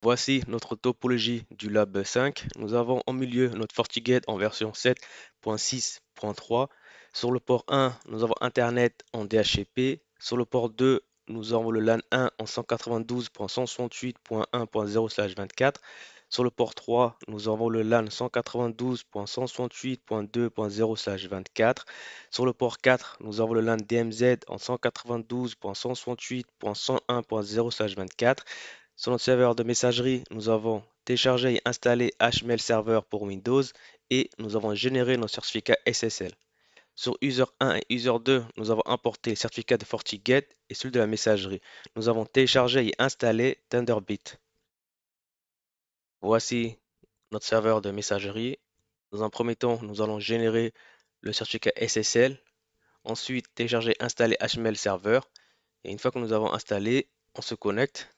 Voici notre topologie du Lab 5. Nous avons au milieu notre FortiGate en version 7.6.3. Sur le port 1, nous avons Internet en DHCP. Sur le port 2, nous avons le LAN 1 en 192.168.1.0/24. Sur le port 3, nous avons le LAN 192.168.2.0/24. Sur le port 4, nous avons le LAN DMZ en 192.168.101.0/24. Sur notre serveur de messagerie, nous avons téléchargé et installé HMail Server pour Windows et nous avons généré nos certificats SSL. Sur User 1 et User 2, nous avons importé le certificat de FortiGate et celui de la messagerie. Nous avons téléchargé et installé Thunderbit. Voici notre serveur de messagerie. Dans un premier temps, nous allons générer le certificat SSL. Ensuite, télécharger et installer HMail Server. Et une fois que nous avons installé, on se connecte.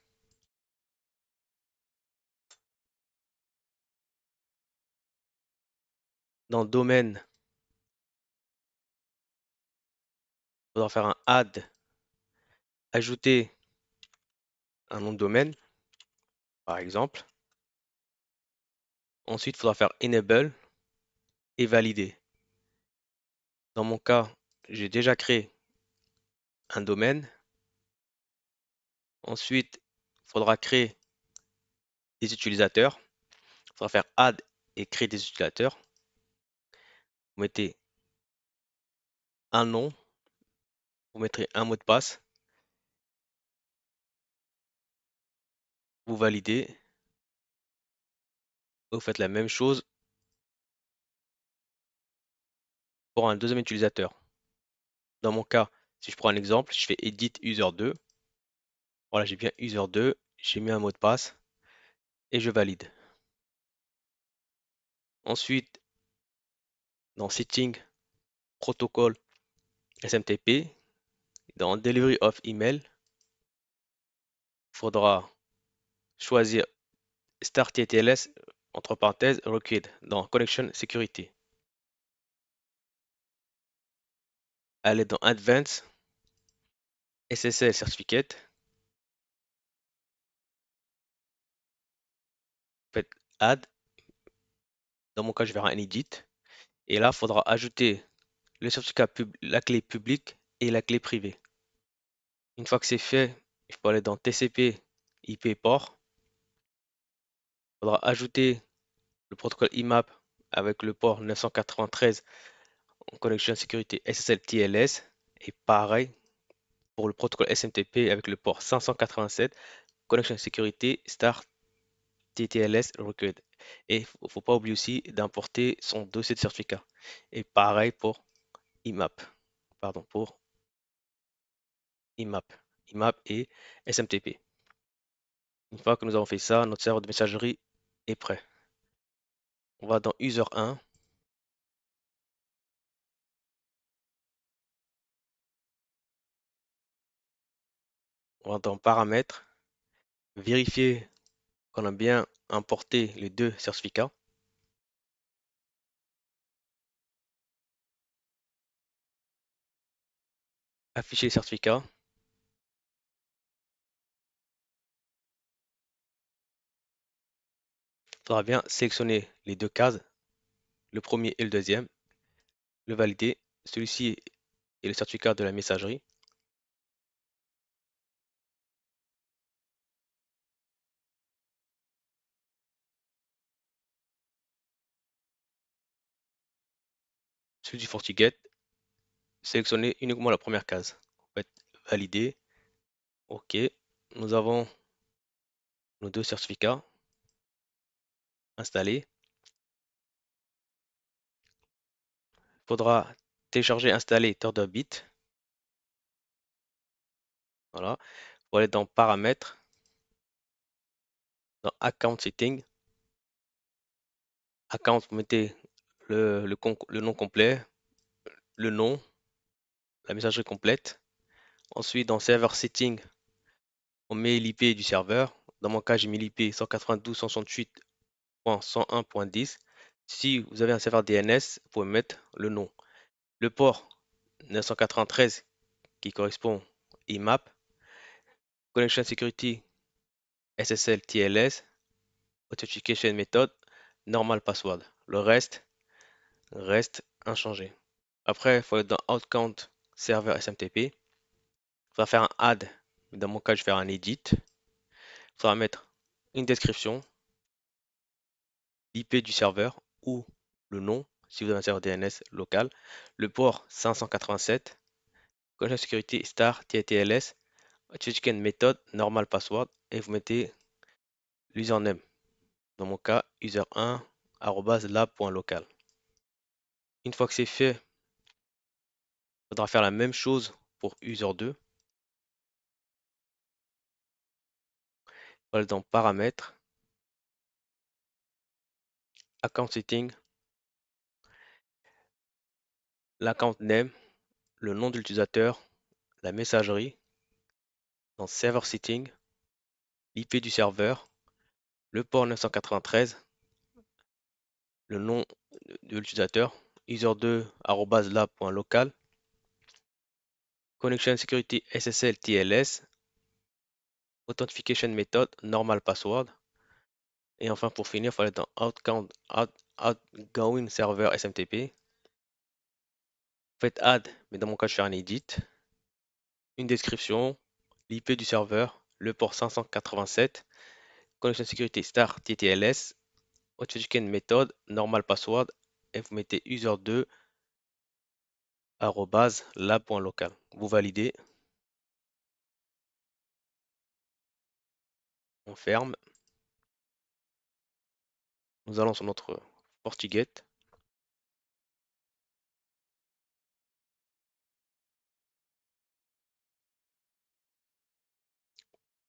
Dans Domaine, il faudra faire un add, ajouter un nom de domaine, par exemple. Ensuite, il faudra faire enable et valider. Dans mon cas, j'ai déjà créé un domaine. Ensuite, il faudra créer des utilisateurs. Il faudra faire add et créer des utilisateurs. Vous mettez un nom, vous mettrez un mot de passe, vous validez, vous faites la même chose pour un deuxième utilisateur. Dans mon cas, si je prends un exemple, je fais edit user 2. Voilà, j'ai bien user 2, j'ai mis un mot de passe et je valide. Ensuite, dans setting, protocole, SMTP, dans delivery of email, il faudra choisir Start TTLS entre parenthèses required dans Connection Security. Allez dans Advanced SSL Certificate. Faites Add. Dans mon cas, je vais faire un edit. Et là, il faudra ajouter le certificat la clé publique et la clé privée. Une fois que c'est fait, il faut aller dans TCP IP port. Il faudra ajouter le protocole IMAP avec le port 993 en connexion sécurité SSL TLS. Et pareil pour le protocole SMTP avec le port 587 connexion sécurité Start TTLS required. Et il ne faut pas oublier aussi d'importer son dossier de certificat. Et pareil pour IMAP. Pardon, pour IMAP. IMAP et SMTP. Une fois que nous avons fait ça, notre serveur de messagerie est prêt. On va dans User 1. On va dans Paramètres. Vérifier qu'on a bien importé les deux certificats. Afficher les certificats. Il faudra bien sélectionner les deux cases, le premier et le deuxième, le valider. Celui-ci est le certificat de la messagerie. Celui du FortiGate, sélectionnez uniquement la première case. Faites valider. OK. Nous avons nos deux certificats installés. Il faudra télécharger et installer Thunderbit. Voilà. Pour aller dans Paramètres, dans Account Setting. Account, vous mettez le nom complet, le nom, la messagerie complète. Ensuite, dans Server Setting, on met l'IP du serveur. Dans mon cas, j'ai mis l'IP 192.168.101.10. Si vous avez un serveur DNS, vous pouvez mettre le nom. Le port 993 qui correspond IMAP. Connection Security SSL TLS. Authentication method, normal password. Le reste inchangé. Après, il faut aller dans Outcount server SMTP. Il faudra faire un add. Dans mon cas, je vais faire un edit. Il faudra mettre une description, l'IP du serveur ou le nom, si vous avez un serveur DNS local, le port 587, connexion sécurité star TLS, authentication method, normal password, et vous mettez l'username. Dans mon cas, user1 lab.local. Une fois que c'est fait, il faudra faire la même chose pour user2. Aller dans paramètres, account setting, l'account name, le nom de l'utilisateur, la messagerie, dans server setting, l'IP du serveur, le port 993, le nom de l'utilisateur, user2 lab.local, connection security SSL TLS, authentication method, normal password. Et enfin, pour finir, il faut aller dans outgoing server SMTP. Faites add, mais dans mon cas, je fais un edit. Une description, l'IP du serveur, le port 587, connexion sécurité star TTLS, authentication method, normal password, et vous mettez user2 lab.local. Vous validez, on ferme. Nous allons sur notre FortiGate.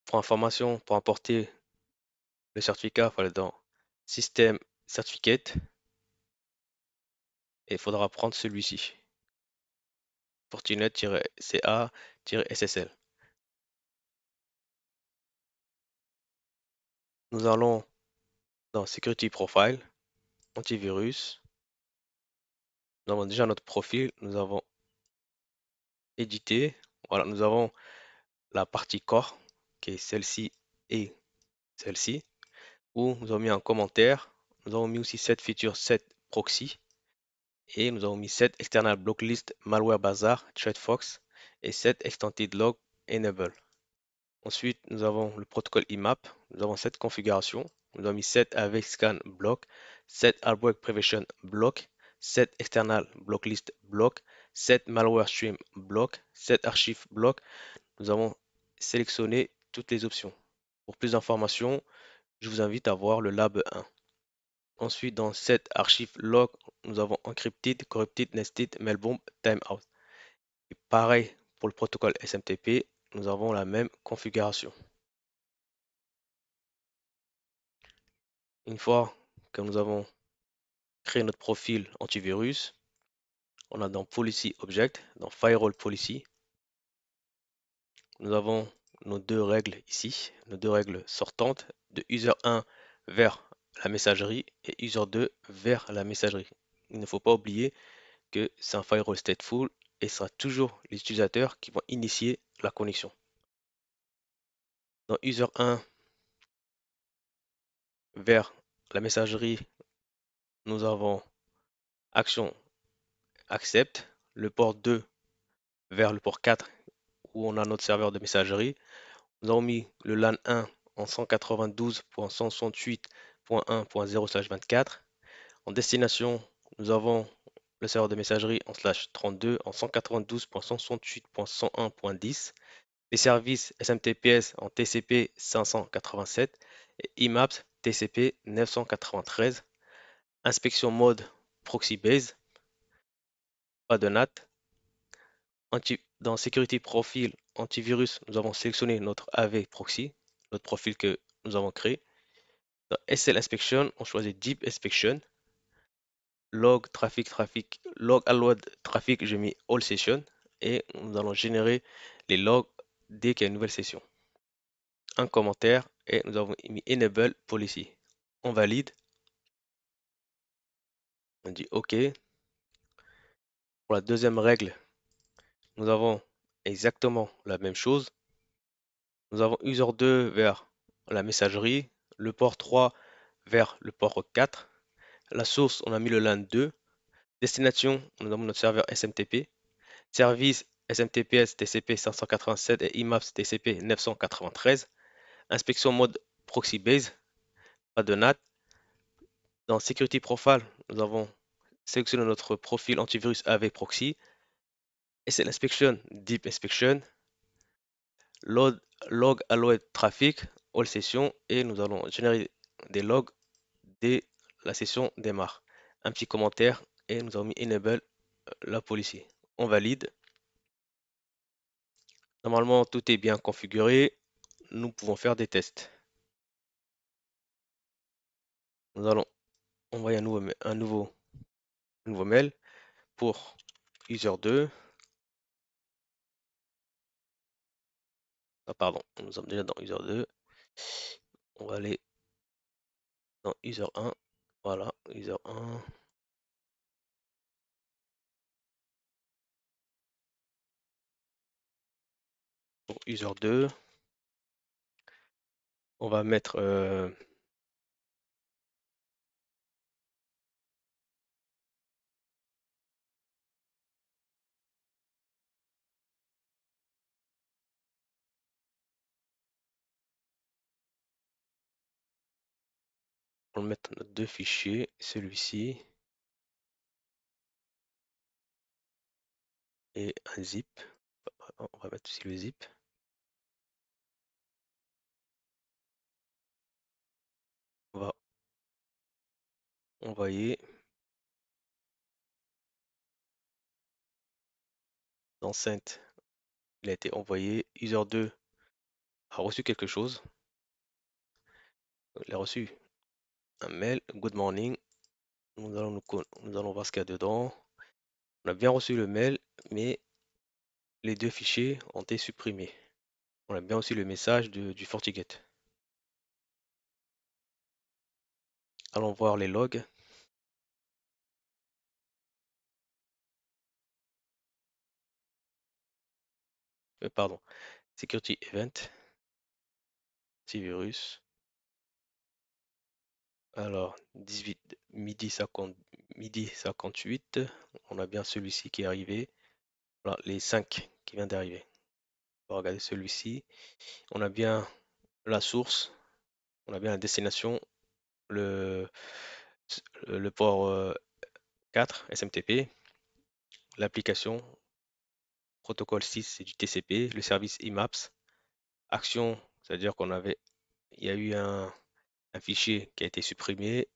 Pour information, pour importer le certificat, il faut aller dans System Certificate et il faudra prendre celui-ci. Fortinet-ca-ssl. Nous allons dans Security Profile, antivirus. Nous avons déjà notre profil, nous avons édité. Voilà, nous avons la partie core qui est celle-ci et celle-ci, où nous avons mis un commentaire. Nous avons mis aussi cette feature, set proxy, et nous avons mis set external blocklist malware bazaar threadfox et set extended log enable. Ensuite, nous avons le protocole IMAP. Nous avons cette configuration. Nous avons mis set avec scan block, set outbreak prevention block, set external blocklist block, set malware stream block, set archive block. Nous avons sélectionné toutes les options. Pour plus d'informations, je vous invite à voir le lab 1. Ensuite, dans set archive log, nous avons encrypted, corrupted, nested, mailbomb, timeout. Et pareil pour le protocole SMTP, nous avons la même configuration. Une fois que nous avons créé notre profil antivirus, on a dans Policy Object, dans Firewall Policy, nous avons nos deux règles ici, nos deux règles sortantes de user 1 vers la messagerie et user 2 vers la messagerie. Il ne faut pas oublier que c'est un firewall stateful et ce sera toujours les utilisateurs qui vont initier la connexion. Dans user 1 vers la messagerie, nous avons action accept, le port 2 vers le port 4 où on a notre serveur de messagerie. Nous avons mis le LAN 1 en 192.168.1.0/24. En destination, nous avons le serveur de messagerie en /32 en 192.168.101.10. Les services SMTPS en TCP 587 et IMAPS TCP 993. Inspection mode proxy base, pas de NAT. Dans Security Profile Antivirus, nous avons sélectionné notre AV Proxy, notre profil que nous avons créé. Dans SL Inspection, on choisit Deep Inspection. Log log allowed traffic, j'ai mis All Session. Et nous allons générer les logs dès qu'il y a une nouvelle session. Un commentaire et nous avons mis Enable Policy. On valide. On dit OK. Pour la deuxième règle, nous avons exactement la même chose. Nous avons user 2 vers la messagerie, le port 3 vers le port 4. La source, on a mis le LAN 2. Destination, on a mis notre serveur SMTP. Service SMTPS TCP 587 et IMAPS TCP 993. Inspection mode proxy base, pas de NAT. Dans Security Profile, nous avons sélectionné notre profil antivirus AV proxy. SL Inspection, Deep Inspection, Load, Log Allow Traffic, All Session, et nous allons générer des logs dès la session démarre. Un petit commentaire et nous avons mis Enable la policy. On valide. Normalement, tout est bien configuré. Nous pouvons faire des tests. Nous allons envoyer un nouveau mail pour user 2. Ah, pardon, nous sommes déjà dans user 2. On va aller dans user 1. Voilà, user 1. Pour user 2, on va mettre on va mettre nos deux fichiers, celui-ci et un zip. On va mettre aussi le zip. On va envoyer l'enceinte. Il a été envoyé. User 2 a reçu quelque chose. Il a reçu un mail. Good morning. Nous allons voir ce qu'il y a dedans. On a bien reçu le mail, mais les deux fichiers ont été supprimés. On a bien reçu le message du FortiGate. Allons voir les logs. Pardon. Security Event. Antivirus. Alors, 18, midi 58. On a bien celui-ci qui est arrivé. Voilà, les 5 qui viennent d'arriver. On va regarder celui-ci. On a bien la source. On a bien la destination. Le, le port 4 SMTP. L'application. Protocole 6, c'est du TCP. Le service IMAPS. Action, c'est-à-dire il y a eu un fichier qui a été supprimé.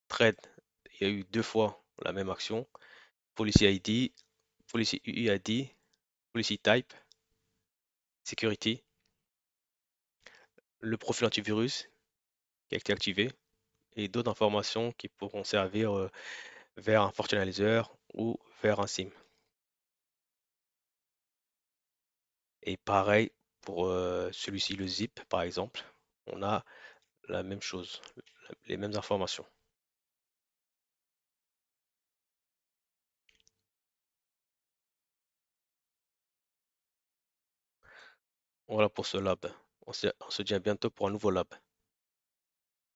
Thread, il y a eu deux fois la même action. Policy ID, Policy UID, Policy Type, Security, le profil antivirus qui a été activé et d'autres informations qui pourront servir vers un Fortanalyzer ou vers un SIM. Et pareil pour celui-ci, le zip par exemple, on a la même chose, les mêmes informations. Voilà pour ce lab. On se dit à bientôt pour un nouveau lab.